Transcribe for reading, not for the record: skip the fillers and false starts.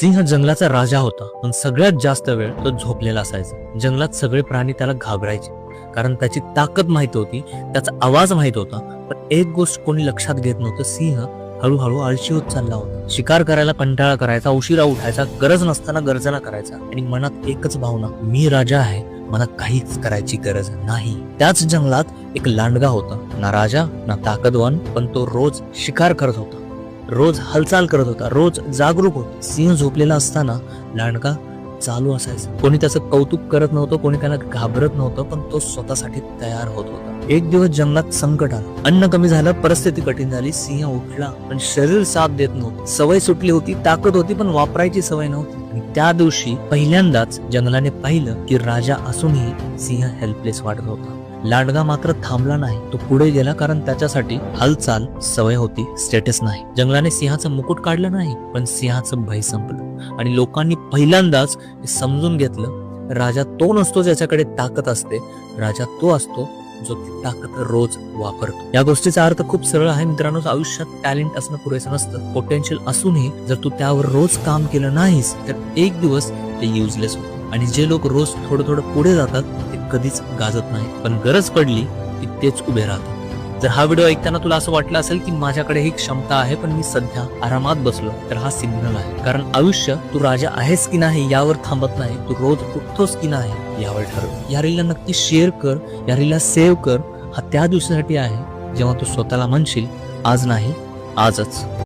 सिंह जंगलाचा राजा होता, पण सगळ्यात जास्त वेळ तो झोपलेला असायचा. जंगलात सगळे प्राणी त्याला घाबरायचे, कारण त्याची ताकद माहित होती, त्याचा आवाज माहित होता. पण एक गोष्ट कोणी लक्षात घेत नव्हतं, सिंह हळूहळू आळशी होत चालला होता. शिकार करायला कंटाळा करायचा, उशिरा उठायचा, गरज नसताना गर्जना करायचा आणि मनात एकच भावना, मी राजा आहे, मला काहीच करायची गरज नाही. त्याच जंगलात एक लांडगा होता, ना राजा ना ताकदवान, पण तो रोज शिकार करत होता, रोज हालचाल करत होता, रोज जागरूक होता. सिंह झोपलेला असताना लांडगा चालू असायचा. कोणी त्याचं कौतुक करत नव्हतं, कोणी त्याला घाबरत नव्हतं, पण तो स्वतःसाठी तयार होत होता. एक दिवस जंगलात संकट आलं, अन्न कमी झालं, परिस्थिती कठीण झाली. सिंह उठला, पण शरीर साथ देत नव्हतं. सवय सुटली होती, ताकद होती, पण वापरायची सवय नव्हती. आणि त्या दिवशी पहिल्यांदाच जंगलाने पाहिलं की राजा असूनही सिंह हेल्पलेस वाटत होता. लांडगा मात्र थांबला नाही, तो पुढे गेला, कारण त्याच्यासाठी हालचाल सवय होती, स्टेटस नाही. जंगलाने सिंहाचं मुकुट काढलं नाही, पण सिंहाचं भय संपलं आणि लोकांनी पहिल्यांदाच समजून घेतलं, राजा तो नसतो ज्याच्याकडे ताकद असते, राजा तो असतो जो ती ताकद रोज वापरतो. या गोष्टीचा अर्थ खूप सरळ आहे मित्रांनो. आयुष्यात टॅलेंट असणं पुरेसं नसतं. पोटेन्शियल असूनही जर तू त्यावर रोज काम केलं नाहीस, तर एक दिवस ते युजलेस होतं. आणि जे लोक रोज थोडं थोडं पुढे जातात ते कधीच गाजत नाही, पण गरज पडली की तेच उभे राहतात. जर हा व्हिडिओ ऐकताना तुला असं वाटलं असेल की माझ्याकडे ही क्षमता आहे, पण मी सध्या आरामात बसलो, तर हा सिग्नल आहे. कारण आयुष्य तू राजा आहेस की नाही यावर थांबत नाही, तू रोज उठतोस की नाही यावर ठरव. या रीलला नक्की शेअर कर, या रीलला सेव्ह कर. हा त्या दिवसासाठी आहे जेव्हा तू स्वतःला म्हणशील, आज नाही आजच.